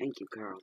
Thank you, Carl.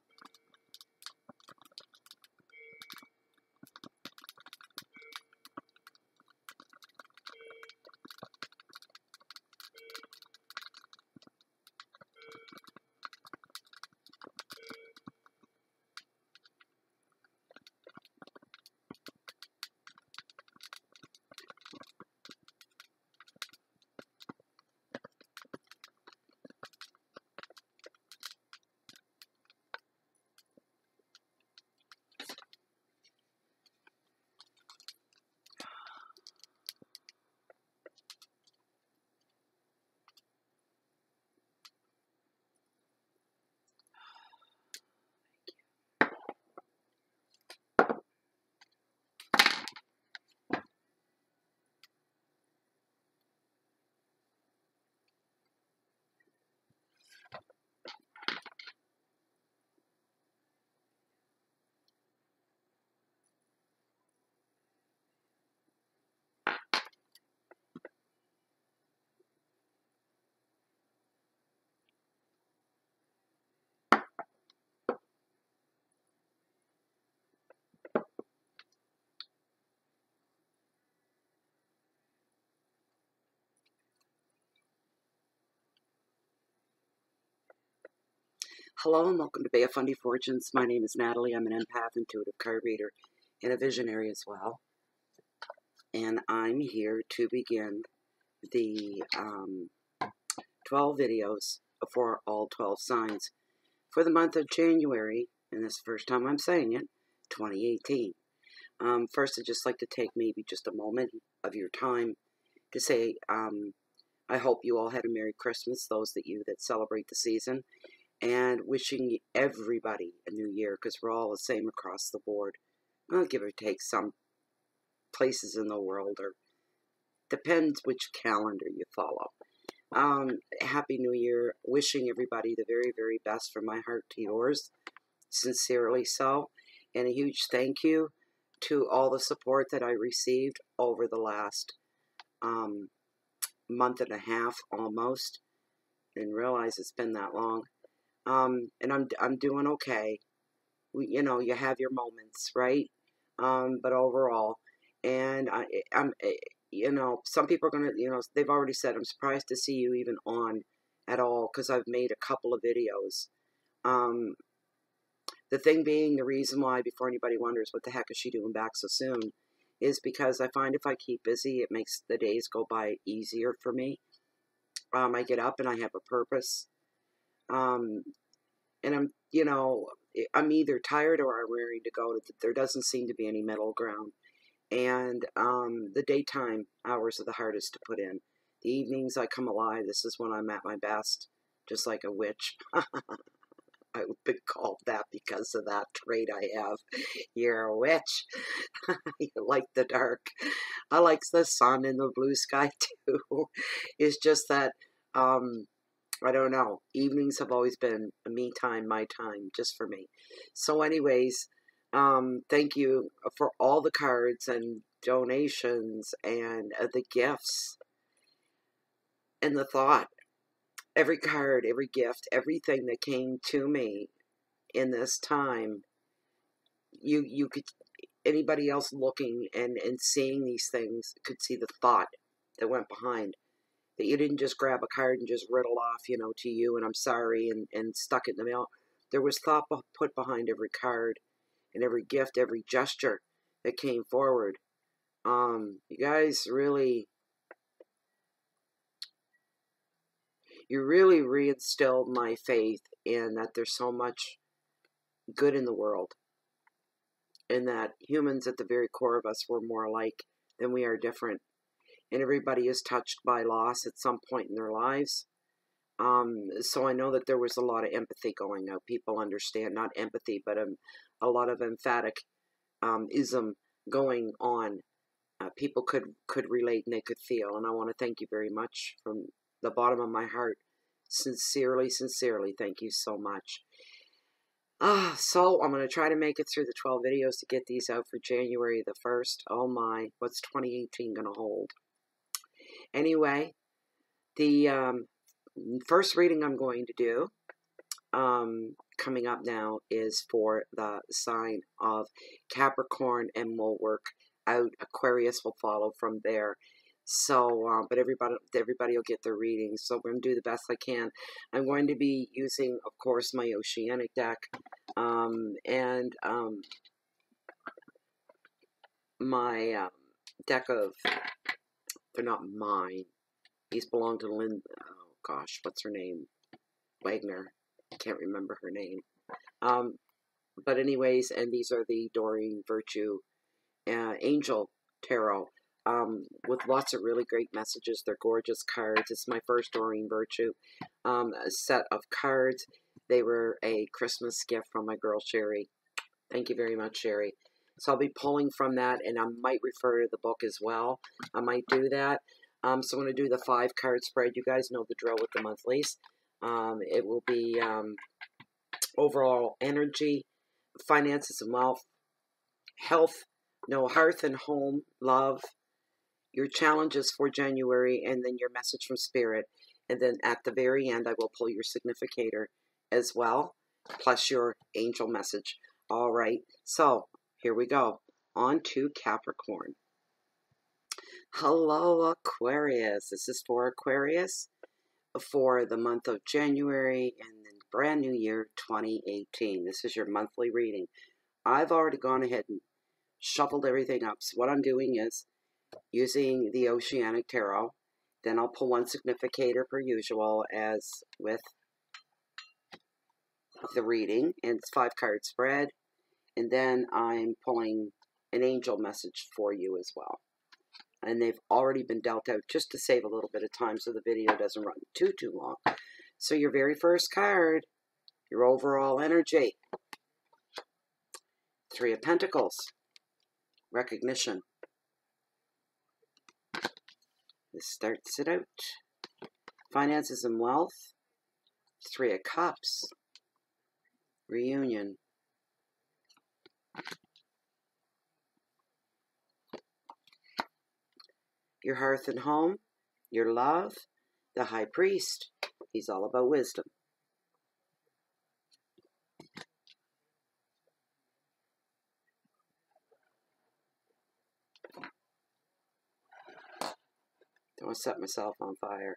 Hello and welcome to Bay of Fundy Fortunes. My name is Natalie. I'm an empath, intuitive card reader, and a visionary as well. And I'm here to begin the 12 videos for all 12 signs for the month of January, and this is the first time I'm saying it, 2018. First, I'd just like to take maybe just a moment of your time to say I hope you all had a Merry Christmas, those that celebrate the season. And wishing everybody a new year, because we're all the same across the board. Well, give or take some places in the world, or depends which calendar you follow. Happy New Year. Wishing everybody the very, very best from my heart to yours. Sincerely so. And a huge thank you to all the support that I received over the last month and a half almost. Didn't realize it's been that long. And I'm doing okay. You have your moments, right? But overall, and I'm some people are gonna, they've already said, I'm surprised to see you even on at all, because I've made a couple of videos. The thing being, the reason why, before anybody wonders what the heck is she doing back so soon, is because I find if I keep busy, it makes the days go by easier for me. I get up and I have a purpose. And I'm either tired or I'm ready to go. There doesn't seem to be any middle ground. And the daytime hours are the hardest to put in. The evenings I come alive. This is when I'm at my best, just like a witch. I've been called that because of that trait I have. You're a witch. You like the dark. I like the sun and the blue sky too. It's just that I don't know. Evenings have always been me time, my time, just for me. So anyways, thank you for all the cards and donations and the gifts and the thought. Every card, every gift, everything that came to me in this time, you could, anybody else looking and seeing these things could see the thought that went behind. That you didn't just grab a card and just riddle off, to you, and I'm sorry, and stuck it in the mail. There was thought put behind every card and every gift, every gesture that came forward. You guys really, you really reinstilled my faith in that there's so much good in the world, and that humans at the very core of us were more alike than we are different. And everybody is touched by loss at some point in their lives. So I know that there was a lot of empathy going out. People understand, not empathy, but a lot of emphatic ism going on. People could relate and they could feel. And I want to thank you very much from the bottom of my heart. Sincerely, sincerely, thank you so much. So I'm going to try to make it through the 12 videos to get these out for January the 1st. Oh my, what's 2018 going to hold? Anyway, the first reading I'm going to do coming up now is for the sign of Capricorn, and we'll work out. Aquarius will follow from there. So, but everybody will get their readings. So I'm going to do the best I can. I'm going to be using, of course, my Oceanic deck, and my deck of, they're not mine. These belong to Lynn, oh gosh, what's her name? Wagner. I can't remember her name. But anyways, and these are the Doreen Virtue Angel Tarot. With lots of really great messages. They're gorgeous cards. It's my first Doreen Virtue set of cards. They were a Christmas gift from my girl Sherry. Thank you very much, Sherry. So I'll be pulling from that, and I might refer to the book as well. I might do that. So I'm going to do the 5-card spread. You guys know the drill with the monthlies. It will be overall energy, finances and wealth, health, hearth and home, love, your challenges for January, and then your message from Spirit. And then at the very end, I will pull your significator as well, plus your angel message. All right, so here we go. On to Capricorn. Hello, Aquarius. This is for Aquarius for the month of January and then brand new year 2018. This is your monthly reading. I've already gone ahead and shuffled everything up. So what I'm doing is using the Oceanic Tarot. Then I'll pull one significator per usual as with the reading. And it's 5-card spread. And then I'm pulling an angel message for you as well. And they've already been dealt out just to save a little bit of time so the video doesn't run too long. So your very first card, your overall energy. 3 of Pentacles. Recognition. This starts it out. Finances and wealth. 3 of Cups. Reunion. Your hearth and home. Your love. The High Priest. He's all about wisdom. Don't want to set myself on fire.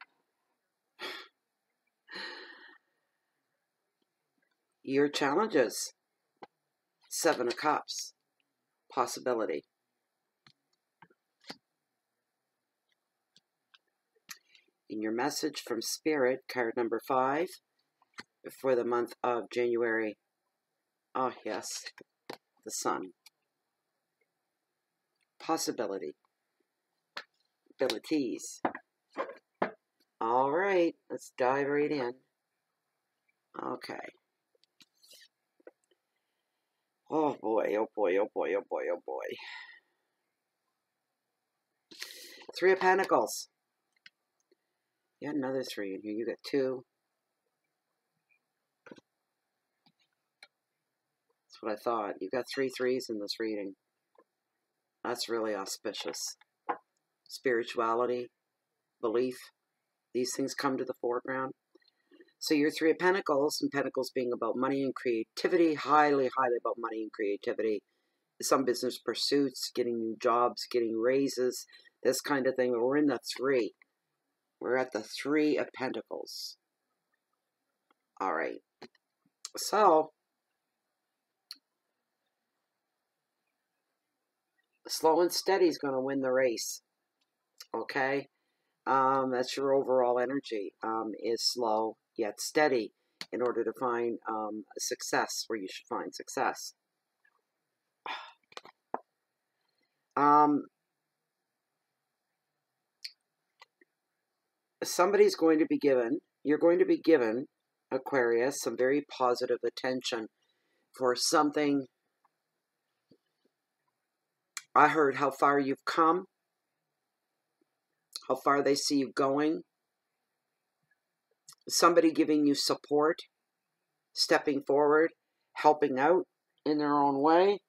Your challenges. 7 of Cups. Possibility. In your message from Spirit, card number 5, for the month of January. Oh, yes. The Sun. Possibility. Abilities. All right. Let's dive right in. Okay. Oh, boy. Oh, boy. Oh, boy. Oh, boy. Oh, boy. 3 of Pentacles. You got another 3 in here. You got 2. That's what I thought. You got 3 3s in this reading. That's really auspicious. Spirituality, belief, these things come to the foreground. So your 3 of Pentacles, and Pentacles being about money and creativity, highly about money and creativity. Some business pursuits, getting new jobs, getting raises, this kind of thing. We're in the 3. We're at the 3 of Pentacles. All right. So, slow and steady is going to win the race. Okay? That's your overall energy. Is slow yet steady in order to find success where you should find success. Somebody's going to be given, you're going to be given, Aquarius, some very positive attention for something. I heard how far you've come, how far they see you going. Somebody giving you support, stepping forward, helping out in their own way.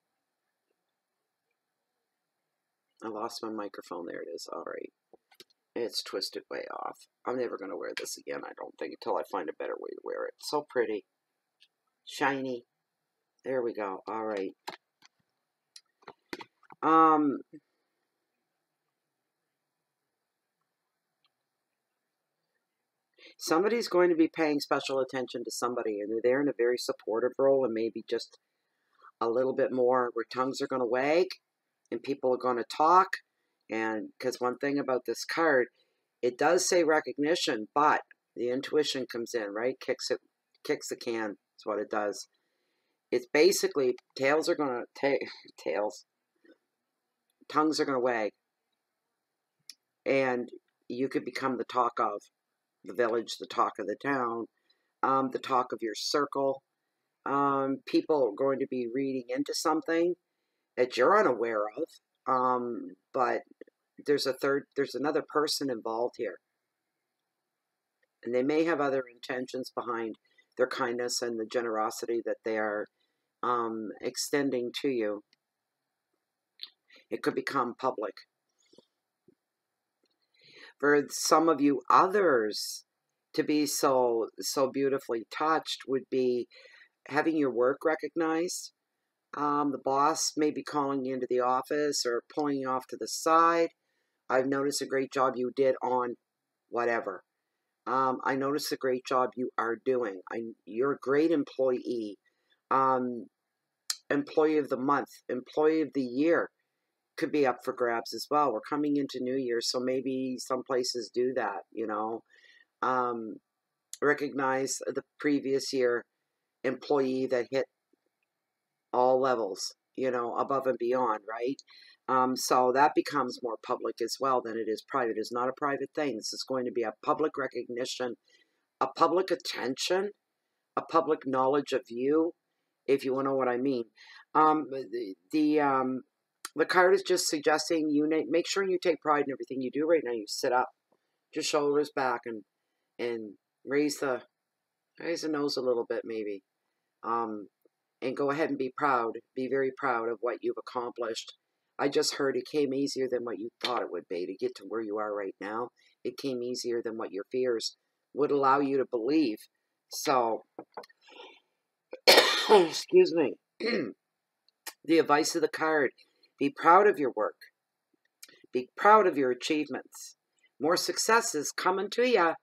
I lost my microphone. There it is. All right. It's twisted way off. I'm never going to wear this again, I don't think, until I find a better way to wear it. So pretty. Shiny. There we go. All right. Somebody's going to be paying special attention to somebody, and they're there in a very supportive role, and maybe just a little bit more where tongues are going to wag and people are going to talk. And because one thing about this card, it does say recognition, but the intuition comes in, right? Kicks the can. That's what it does. It's basically tongues are going to wag, and you could become the talk of the village, the talk of the town, the talk of your circle. People are going to be reading into something that you're unaware of, but there's another person involved here, and they may have other intentions behind their kindness and the generosity that they are extending to you. It could become public. For some of you others, to be so beautifully touched would be having your work recognized. The boss may be calling you into the office or pulling you off to the side. I've noticed a great job you did on whatever. I noticed the great job you are doing. You're a great employee. Employee of the month, employee of the year could be up for grabs as well. We're coming into New Year, so maybe some places do that, recognize the previous year employee that hit all levels, above and beyond, right? So that becomes more public as well than it is private. It's not a private thing. This is going to be a public recognition, a public attention, a public knowledge of you, if you want to know what I mean. The card is just suggesting you make sure you take pride in everything you do right now. You sit up, just shoulders back, and raise the nose a little bit maybe, and go ahead and be proud. Be very proud of what you've accomplished. I just heard it came easier than what you thought it would be to get to where you are right now. It came easier than what your fears would allow you to believe. So, excuse me. The advice of the card: be proud of your work. Be proud of your achievements. More success is coming to you.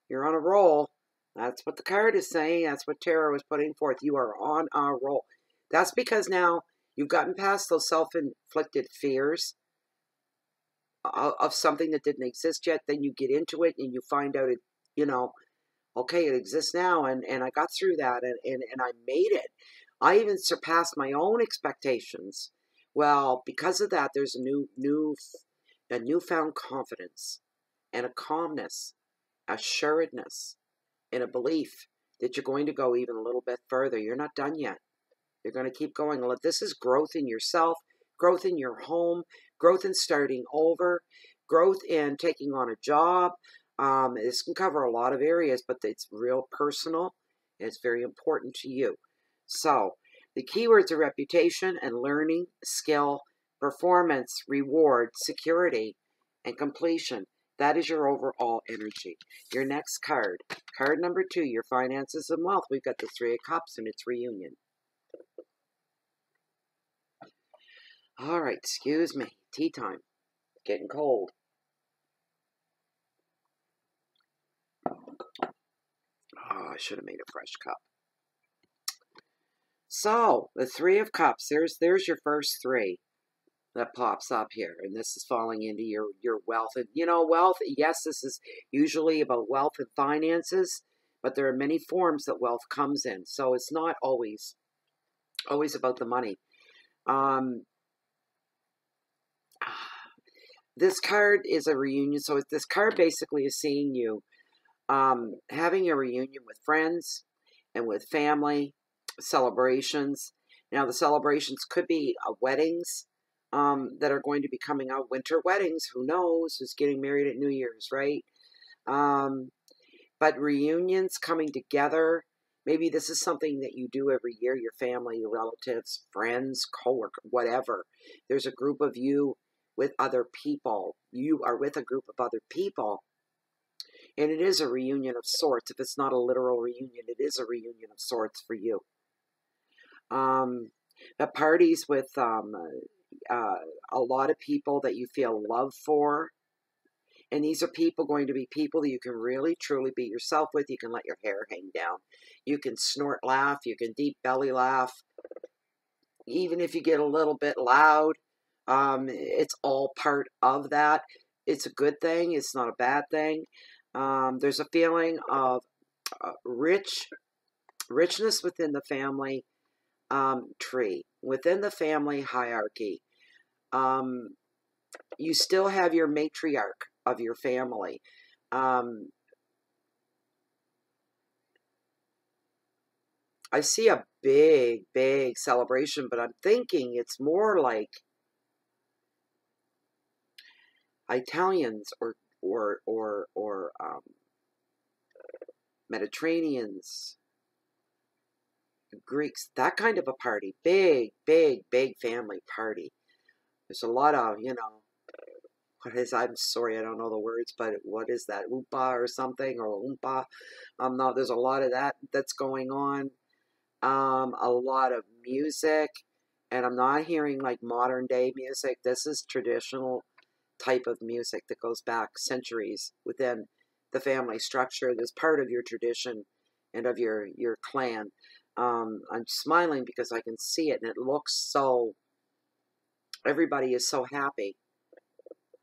You're on a roll. That's what the card is saying. That's what Tarot is putting forth. You are on a roll. That's because now you've gotten past those self-inflicted fears of something that didn't exist yet. Then you get into it and you find out it, okay, it exists now. And I got through that and I made it. I even surpassed my own expectations. Well, because of that, there's a newfound confidence and a calmness, assuredness, and a belief that you're going to go even a little bit further. You're not done yet. You're going to keep going. This is growth in yourself, growth in your home, growth in starting over, growth in taking on a job. This can cover a lot of areas, but it's real personal, and it's very important to you. So, the keywords are reputation and learning, skill, performance, reward, security, and completion. That is your overall energy. Your next card, card number 2, your finances and wealth. We've got the 3 of Cups and its reunion. All right, excuse me. Tea time. Getting cold. Oh, I should have made a fresh cup. So, the 3 of Cups, there's your first 3 that pops up here. And this is falling into your wealth. And, wealth, yes, this is usually about wealth and finances, but there are many forms that wealth comes in. So it's not always about the money. This card is a reunion. So this card basically is seeing you having a reunion with friends and with family, celebrations. Now, the celebrations could be weddings that are going to be coming out. Winter weddings, who knows? Who's getting married at New Year's, right? But reunions coming together. Maybe this is something that you do every year, your family, your relatives, friends, coworkers, whatever. There's a group of you with other people. You are with a group of other people. And it is a reunion of sorts. If it's not a literal reunion, it is a reunion of sorts for you. At parties with a lot of people that you feel love for. And these are going to be people that you can really, truly be yourself with. You can let your hair hang down. You can snort laugh. You can deep belly laugh. Even if you get a little bit loud, it's all part of that. It's a good thing. It's not a bad thing. There's a feeling of richness within the family tree, within the family hierarchy. You still have your matriarch of your family. I see a big, big celebration, but I'm thinking it's more like Italians or Mediterraneans, Greeks, that kind of a party. Big, big, big family party. There's a lot of, I'm sorry, I don't know the words, but what is that? Oompa or something, or oompa? No, there's a lot of that's going on. A lot of music, and I'm not hearing like modern day music. This is traditional type of music that goes back centuries within the family structure. That's part of your tradition and of your clan. I'm smiling because I can see it, and it looks so, everybody is so happy,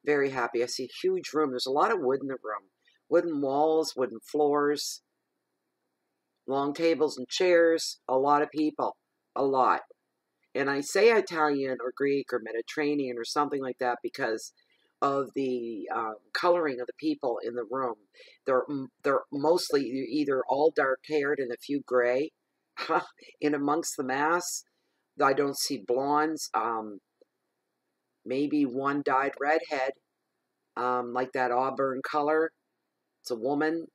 very happy. I see a huge room. There's a lot of wood in the room, wooden walls, wooden floors, long tables and chairs, a lot of people, a lot. And I say Italian or Greek or Mediterranean or something like that because of the coloring of the people in the room. They're mostly either all dark-haired and a few gray. In amongst the mass, I don't see blondes. Maybe one dyed redhead, like that auburn color. It's a woman.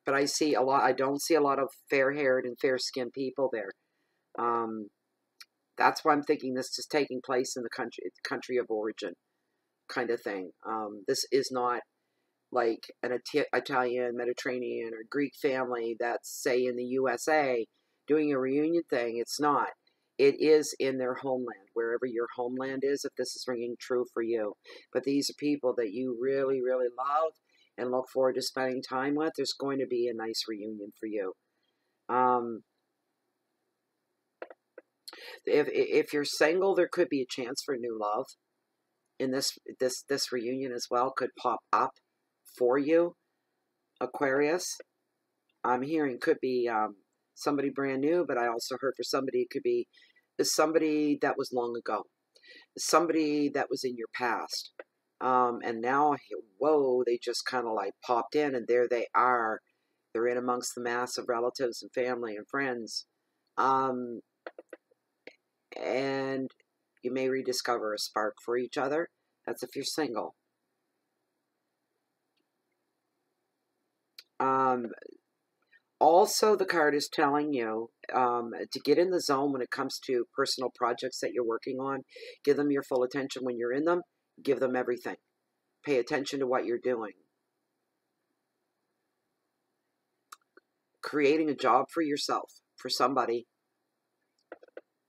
But I see a lot. I don't see a lot of fair-haired and fair-skinned people there. That's why I'm thinking this is taking place in the country of origin kind of thing. This is not like an Italian, Mediterranean, or Greek family that's, say, in the USA doing a reunion thing. It's not. It is in their homeland, wherever your homeland is, if this is ringing true for you. But these are people that you really, really love and look forward to spending time with. There's going to be a nice reunion for you. If you're single, there could be a chance for new love in this reunion as well. Could pop up for you, Aquarius. I'm hearing could be somebody brand new, but I also heard for somebody it could be somebody that was long ago, somebody that was in your past, and now, whoa, they just kind of like popped in, and there they are. They're in amongst the mass of relatives and family and friends. And you may rediscover a spark for each other. That's if you're single. Also, the card is telling you to get in the zone when it comes to personal projects that you're working on. Give them your full attention when you're in them. Give them everything. Pay attention to what you're doing. Creating a job for yourself, for somebody.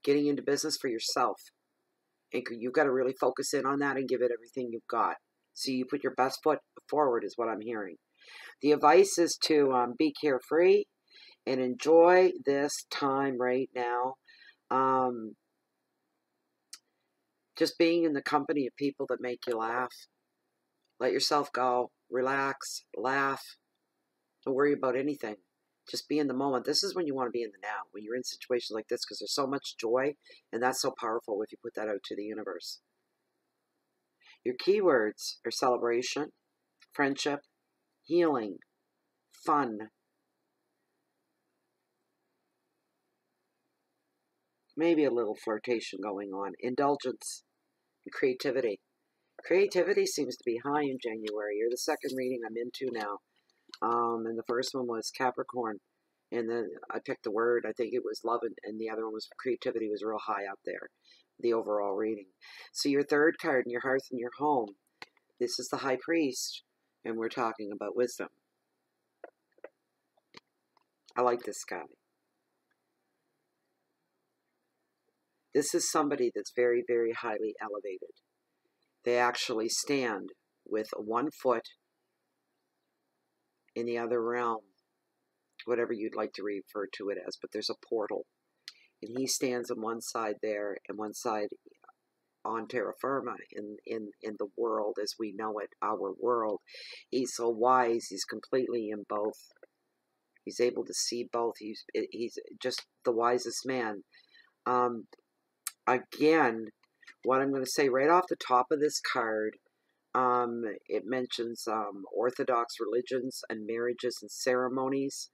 Getting into business for yourself. And you've got to really focus in on that and give it everything you've got. So you put your best foot forward is what I'm hearing. The advice is to be carefree and enjoy this time right now. Just being in the company of people that make you laugh. Let yourself go. Relax. Laugh. Don't worry about anything. Just be in the moment. This is when you want to be in the now, when you're in situations like this, because there's so much joy, and that's so powerful if you put that out to the universe. Your keywords are celebration, friendship, healing, fun, maybe a little flirtation going on, indulgence, and creativity. Creativity seems to be high in January. You're the second reading I'm into now. And the first one was Capricorn. And then I picked the word, I think it was love, and the other one was creativity was real high up there, the overall reading. So your third card in your hearth and your home, this is the High Priest, and we're talking about wisdom. I like this guy. This is somebody that's very, very highly elevated. They actually stand with one foot in the other realm, whatever you'd like to refer to it as, but there's a portal. And he stands on one side there and one side on terra firma in the world as we know it, our world. He's so wise, he's completely in both. He's able to see both. He's just the wisest man. Again, what I'm going to say right off the top of this card, it mentions Orthodox religions and marriages and ceremonies.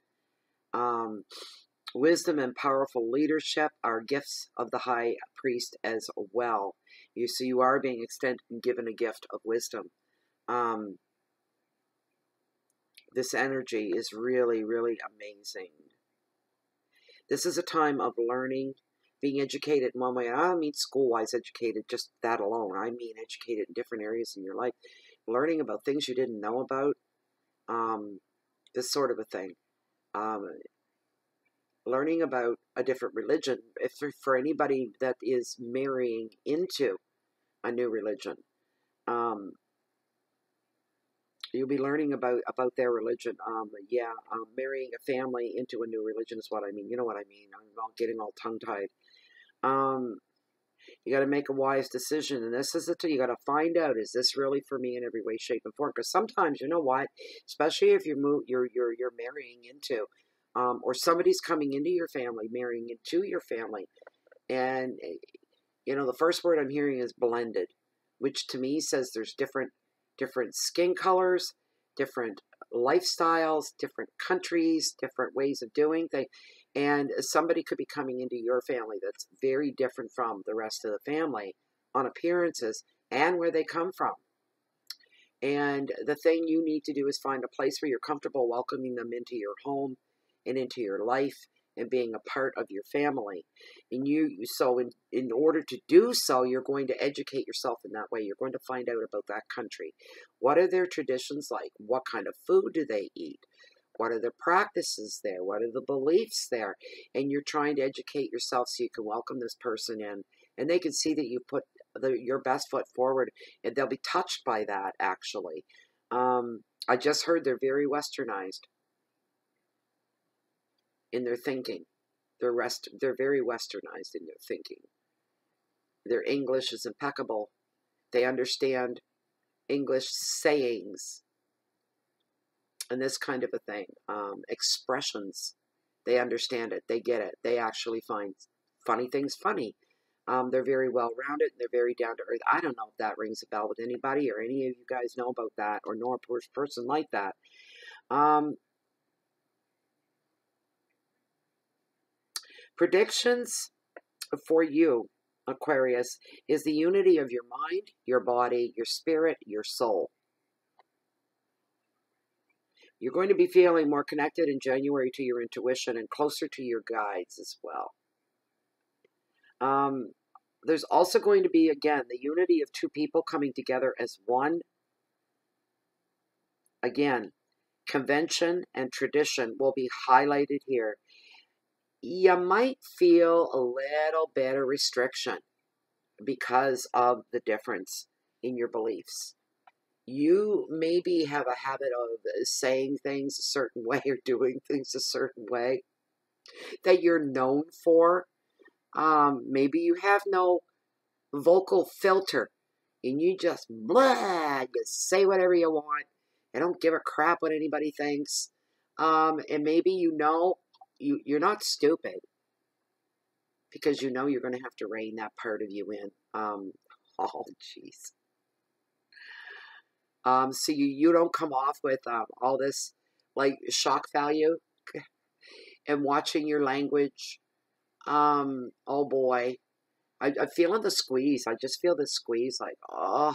Wisdom and powerful leadership are gifts of the high priest as well. So you are being extended and given a gift of wisdom. This energy is really, really amazing. This is a time of learning, being educated in one way. I don't mean school-wise educated, just that alone. I mean educated in different areas in your life. Learning about things you didn't know about. This sort of a thing. Learning about a different religion. If for anybody that is marrying into a new religion, you'll be learning about their religion. Marrying a family into a new religion is what I mean. You know what I mean. I'm not getting all tongue-tied. You got to make a wise decision, and this is it. You got to find out, is this really for me in every way, shape, and form? Because sometimes, you know what, especially if you're marrying into, or somebody's coming into your family, marrying into your family, and you know the first word I'm hearing is blended, which to me says there's different skin colors, different lifestyles, different countries, different ways of doing things. And somebody could be coming into your family that's very different from the rest of the family on appearances and where they come from. And the thing you need to do is find a place where you're comfortable welcoming them into your home and into your life and being a part of your family. And in order to do so, you're going to educate yourself in that way. You're going to find out about that country. What are their traditions like? What kind of food do they eat? What are the practices there? What are the beliefs there? And you're trying to educate yourself so you can welcome this person in. And they can see that you put your best foot forward, and they'll be touched by that, actually. I just heard they're very westernized in their thinking. They're very westernized in their thinking. Their English is impeccable. They understand English sayings and this kind of a thing. Expressions. They understand it. They get it. They actually find funny things funny. They're very well-rounded. They're very down-to-earth. I don't know if that rings a bell with anybody or any of you guys know about that or know a person like that. Predictions for you, Aquarius, is the unity of your mind, your body, your spirit, your soul. You're going to be feeling more connected in January to your intuition and closer to your guides as well. There's also going to be, again, the unity of two people coming together as one. Again, convention and tradition will be highlighted here. You might feel a little bit of restriction because of the difference in your beliefs. You maybe have a habit of saying things a certain way or doing things a certain way that you're known for. Maybe you have no vocal filter and you just blah, you say whatever you want. I don't give a crap what anybody thinks. And maybe you're not stupid because you know you're going to have to rein that part of you in. Oh, jeez. So you don't come off with all this like shock value and watching your language. Oh boy, I'm feeling the squeeze. I just feel the squeeze like, oh,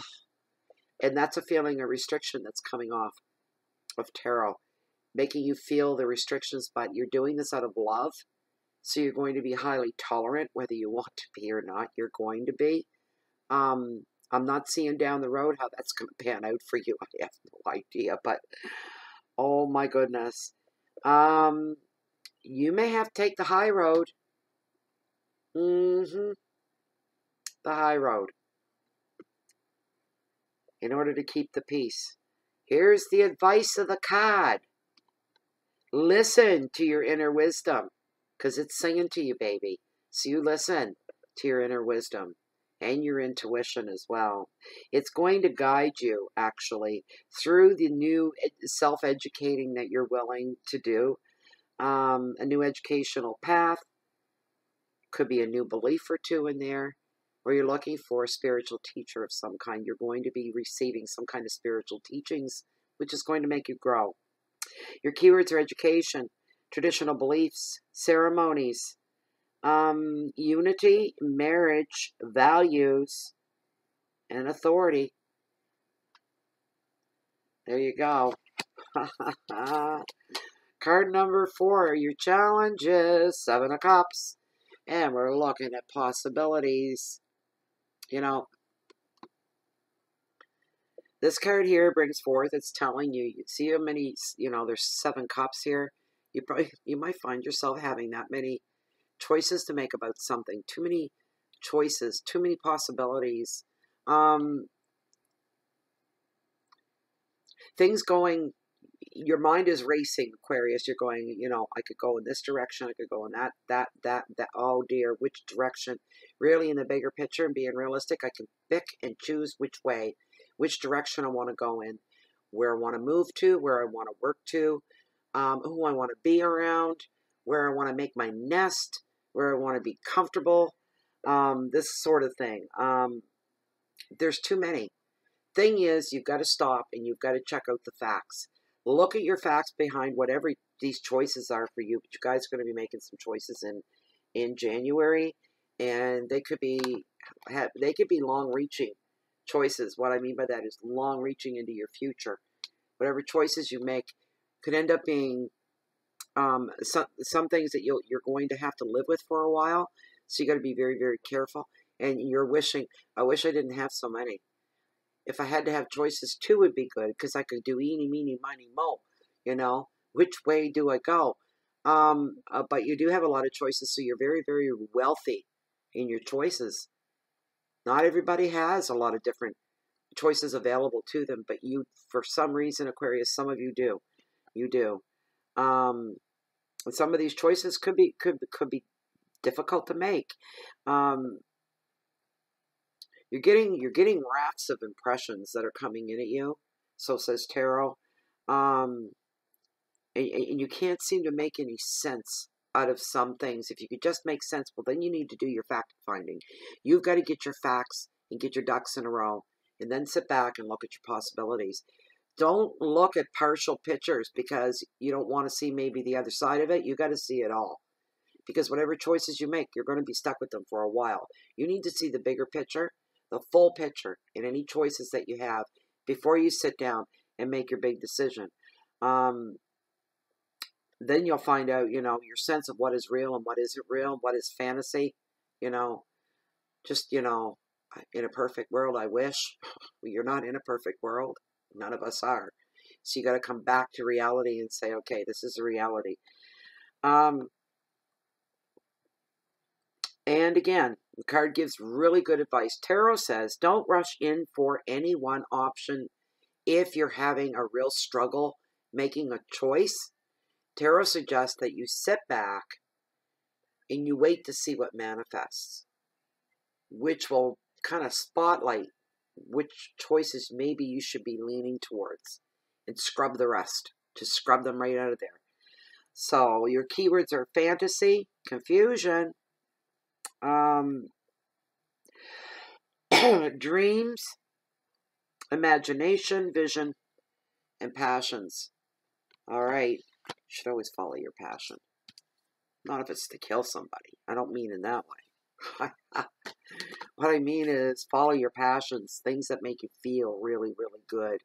and that's a feeling of restriction that's coming off of tarot, making you feel the restrictions, but you're doing this out of love. So you're going to be highly tolerant, whether you want to be or not, you're going to be. I'm not seeing down the road how that's going to pan out for you. I have no idea, but oh my goodness. You may have to take the high road. the high road in order to keep the peace. Here's the advice of the card. Listen to your inner wisdom, because it's singing to you, baby. So you listen to your inner wisdom and your intuition as well. It's going to guide you, actually, through the new self-educating that you're willing to do. A new educational path. Could be a new belief or two in there, or you're looking for a spiritual teacher of some kind. You're going to be receiving some kind of spiritual teachings, which is going to make you grow. Your keywords are education, traditional beliefs, ceremonies, unity, marriage, values, and authority. There you go. Card number 4, your challenges, 7 of Cups. And we're looking at possibilities. You know, this card here brings forth, it's telling you, you see how many, you know, there's 7 cups here. You might find yourself having that many choices to make about something. Too many choices, too many possibilities. Things going, your mind is racing, Aquarius. You're going, you know, I could go in this direction, I could go in that, oh dear, which direction? Really, in the bigger picture and being realistic, I can pick and choose which way, which direction I want to go in, where I want to move to, where I want to work to, who I want to be around, where I want to make my nest, where I want to be comfortable, this sort of thing. There's too many. Thing is, you've got to stop and you've got to check out the facts. Look at your facts behind whatever these choices are for you. But you guys are going to be making some choices in January, and they could be long-reaching choices. What I mean by that is long-reaching into your future. Whatever choices you make could end up being some things that you're going to have to live with for a while. So you got to be very, very careful. And you're wishing, I wish I didn't have so many. If I had to have choices, 2 would be good, because I could do eeny, meeny, miny, mo. You know, which way do I go? But you do have a lot of choices, so you're very, very wealthy in your choices. Not everybody has a lot of different choices available to them, but you, for some reason, Aquarius, some of you do. You do. And some of these choices could be difficult to make. You're getting rafts of impressions that are coming in at you. So says Tarot. And you can't seem to make any sense out of some things. If you could just make sense, well, then you need to do your fact finding. You've got to get your facts and get your ducks in a row, and then sit back and look at your possibilities. Don't look at partial pictures because you don't want to see maybe the other side of it. You got to see it all. Because whatever choices you make, you're going to be stuck with them for a while. You need to see the bigger picture, the full picture in any choices that you have before you sit down and make your big decision. Then you'll find out, you know, your sense of what is real and what isn't real, what is fantasy, you know, just, you know, in a perfect world, I wish. You're not in a perfect world. None of us are. So you got to come back to reality and say, okay, this is the reality. And again, the card gives really good advice. Tarot says, don't rush in for any one option if you're having a real struggle making a choice. Tarot suggests that you sit back and you wait to see what manifests, which will kind of spotlight which choices maybe you should be leaning towards and scrub the rest. Just scrub them right out of there. So your keywords are fantasy, confusion, dreams, imagination, vision, and passions. All right. You should always follow your passion. Not if it's to kill somebody. I don't mean in that way. What I mean is follow your passions, things that make you feel really, really good.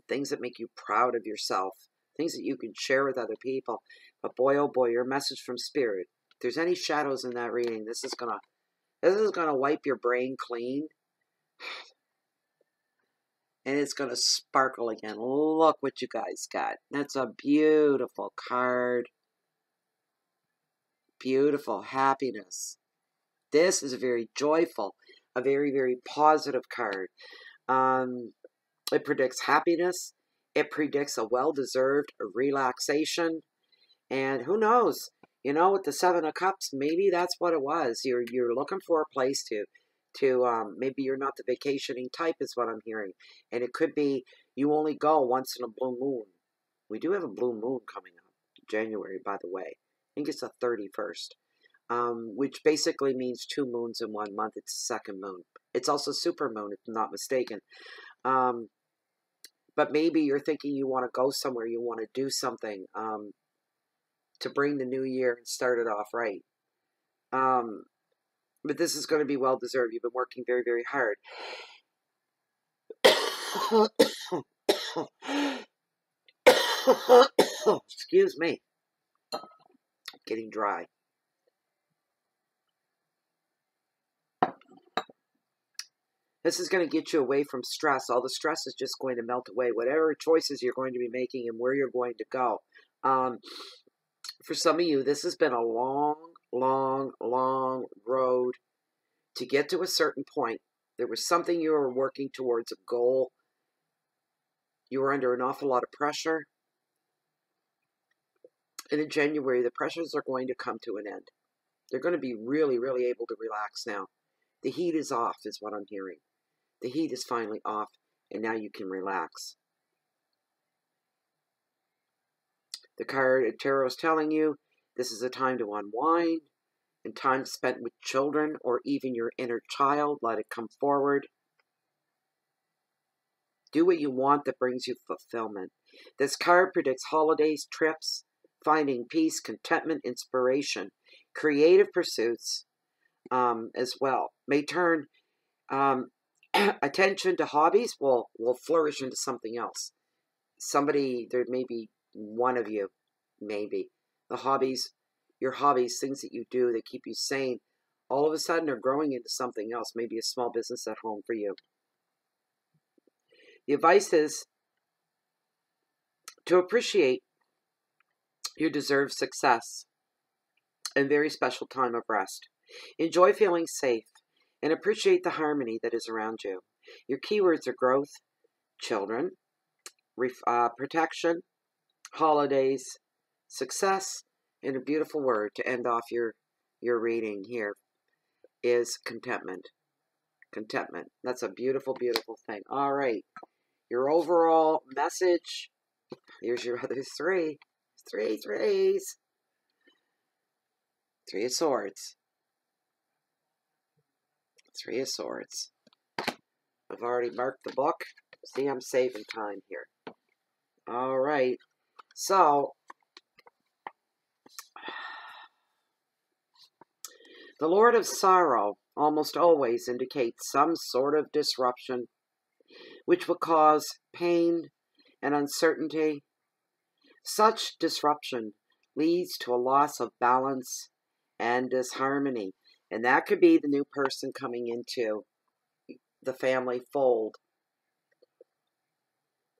Things that make you proud of yourself. Things that you can share with other people. But boy, oh boy, your message from Spirit. If there's any shadows in that reading, this is gonna wipe your brain clean. And it's going to sparkle again. Look what you guys got. That's a beautiful card. Beautiful happiness. This is a very joyful, a very, very positive card. It predicts happiness. It predicts a well-deserved relaxation. And who knows? You know, with the Seven of Cups, maybe that's what it was. You're looking for a place to maybe you're not the vacationing type is what I'm hearing. And it could be you only go once in a blue moon. We do have a blue moon coming up, January, by the way. I think it's the 31st, which basically means 2 moons in 1 month. It's the second moon. It's also super moon, if I'm not mistaken. But maybe you're thinking you want to go somewhere, you want to do something to bring the new year and start it off right. But this is going to be well-deserved. You've been working very, very hard. Excuse me. Getting dry. This is going to get you away from stress. All the stress is just going to melt away. Whatever choices you're going to be making and where you're going to go. For some of you, this has been a long, long, long road to get to a certain point. There was something you were working towards, a goal. You were under an awful lot of pressure. And in January, the pressures are going to come to an end. They're going to be really, really able to relax now. The heat is off, is what I'm hearing. The heat is finally off, and now you can relax. The card at Tarot is telling you this is a time to unwind and time spent with children or even your inner child. Let it come forward. Do what you want that brings you fulfillment. This card predicts holidays, trips, finding peace, contentment, inspiration, creative pursuits as well. May turn attention to hobbies will flourish into something else. Somebody, there may be one of you, maybe. The hobbies, your hobbies, things that you do that keep you sane, all of a sudden are growing into something else, maybe a small business at home for you. The advice is to appreciate your deserved success and very special time of rest. Enjoy feeling safe and appreciate the harmony that is around you. Your keywords are growth, children, protection, holidays, success, and a beautiful word to end off your reading here is contentment. Contentment. That's a beautiful, beautiful thing. All right. Your overall message. Here's your other three. Three threes. Three of Swords. Three of Swords. I've already marked the book. See, I'm saving time here. All right. So, the Lord of Sorrow almost always indicates some sort of disruption, which will cause pain and uncertainty. Such disruption leads to a loss of balance and disharmony. And that could be the new person coming into the family fold.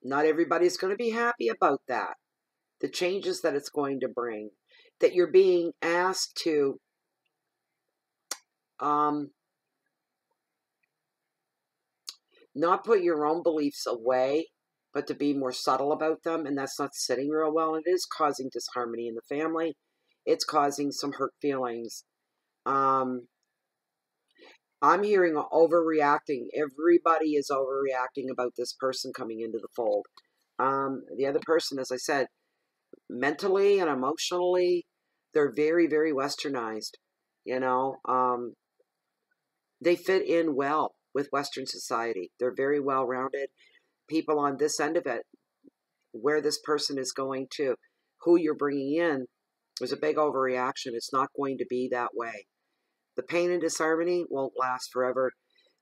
Not everybody's going to be happy about that. The changes that it's going to bring. That you're being asked to not put your own beliefs away, but to be more subtle about them, and that's not sitting real well. It is causing disharmony in the family. It's causing some hurt feelings. I'm hearing overreacting. Everybody is overreacting about this person coming into the fold. The other person, as I said, mentally and emotionally, they're very, very westernized. You know, they fit in well with Western society. They're very well-rounded. People on this end of it, where this person is going to, who you're bringing in, there's a big overreaction. It's not going to be that way. The pain and disharmony won't last forever.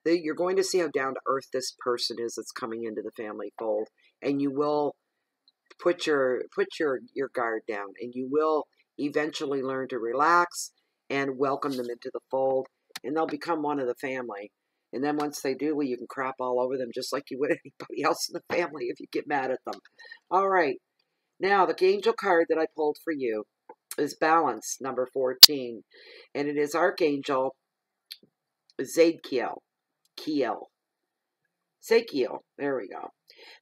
You're going to see how down to earth this person is that's coming into the family fold, and you will put your guard down, and you will eventually learn to relax and welcome them into the fold, and they'll become one of the family. And then once they do, well, you can crap all over them just like you would anybody else in the family if you get mad at them. All right. Now, the angel card that I pulled for you is Balance, number 14. And it is Archangel Zadkiel. Kiel. Zadkiel. There we go.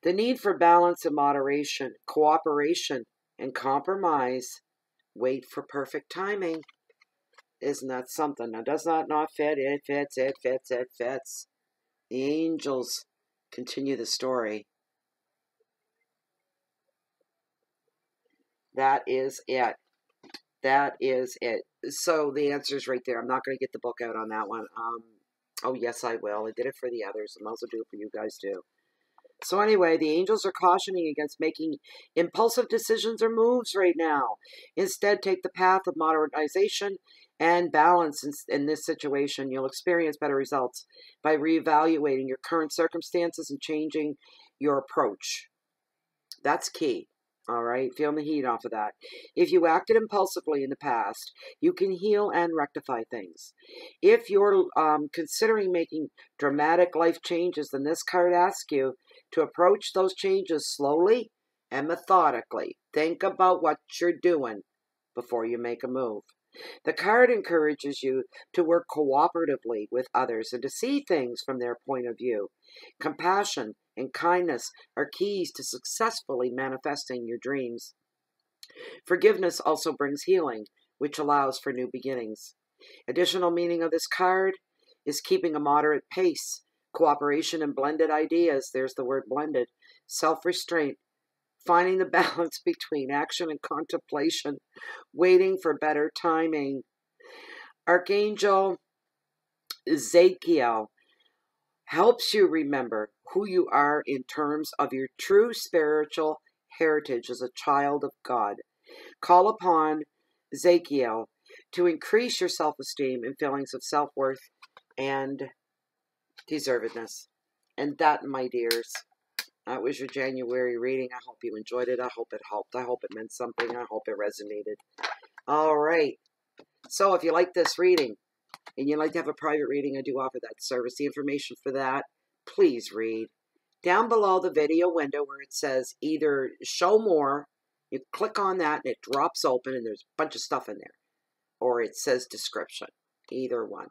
The need for balance and moderation, cooperation and compromise. Wait for perfect timing. Isn't that something? Now, does not fit? It fits, it fits, it fits. The angels continue the story. That is it. That is it. So the answer's right there. I'm not going to get the book out on that one. Oh, yes, I will. I did it for the others. I'll also do it for you guys, too. So anyway, the angels are cautioning against making impulsive decisions or moves right now. Instead, take the path of modernization and balance in this situation. You'll experience better results by reevaluating your current circumstances and changing your approach. That's key. All right, feeling the heat off of that. If you acted impulsively in the past, you can heal and rectify things. If you're considering making dramatic life changes, then this card asks you to approach those changes slowly and methodically. Think about what you're doing before you make a move. The card encourages you to work cooperatively with others and to see things from their point of view. Compassion and kindness are keys to successfully manifesting your dreams. Forgiveness also brings healing, which allows for new beginnings. Additional meaning of this card is keeping a moderate pace, cooperation and blended ideas. There's the word blended. Self-restraint. Finding the balance between action and contemplation, waiting for better timing. Archangel Zadkiel helps you remember who you are in terms of your true spiritual heritage as a child of God. Call upon Zadkiel to increase your self-esteem and feelings of self-worth and deservedness. And that, my dears, that was your January reading. I hope you enjoyed it. I hope it helped. I hope it meant something. I hope it resonated. All right. So if you like this reading and you'd like to have a private reading, I do offer that service. The information for that, please read. Down below the video window where it says either show more, you click on that and it drops open and there's a bunch of stuff in there. Or it says description. Either one.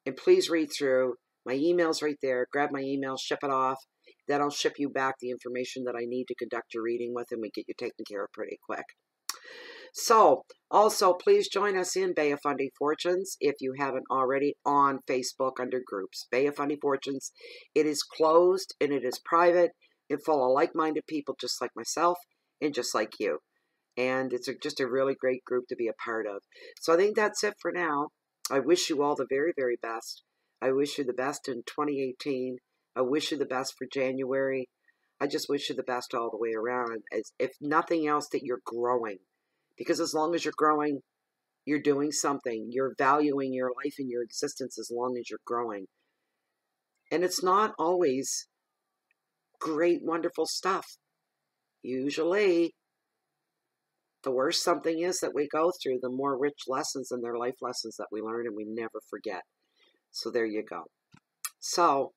And please read through. My email's right there. Grab my email, ship it off. Then I'll ship you back the information that I need to conduct your reading with, and we get you taken care of pretty quick. So, also, please join us in Bay of Fundy Fortunes if you haven't already on Facebook under groups. Bay of Fundy Fortunes. It is closed and it is private and full of like-minded people just like myself and just like you. And it's just a really great group to be a part of. So I think that's it for now. I wish you all the very, very best. I wish you the best in 2018. I wish you the best for January. I just wish you the best all the way around. As if nothing else, that you're growing. Because as long as you're growing, you're doing something. You're valuing your life and your existence as long as you're growing. And it's not always great, wonderful stuff. Usually, the worse something is that we go through, the more rich lessons and their life lessons that we learn and we never forget. So there you go. So,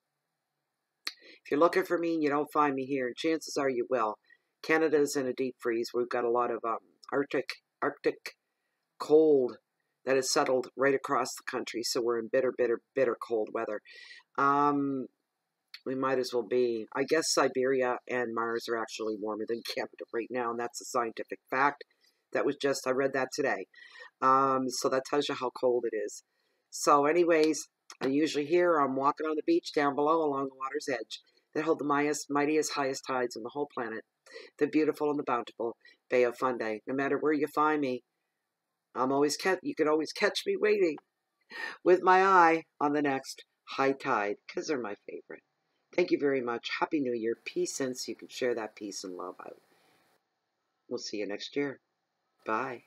if you're looking for me and you don't find me here, and chances are you will, Canada's in a deep freeze. We've got a lot of Arctic cold that has settled right across the country. So we're in bitter, bitter, bitter cold weather. We might as well be. I guess Siberia and Mars are actually warmer than Canada right now, and that's a scientific fact. That was just, I read that today. So that tells you how cold it is. So anyways, I'm usually here. I'm walking on the beach down below along the water's edge that hold the mightiest, highest tides on the whole planet, the beautiful and the bountiful Bay of Fundy. No matter where you find me, you can always catch me waiting with my eye on the next high tide, because they're my favorite. Thank you very much. Happy New Year. Peace, and so you can share that peace and love out. We'll see you next year. Bye.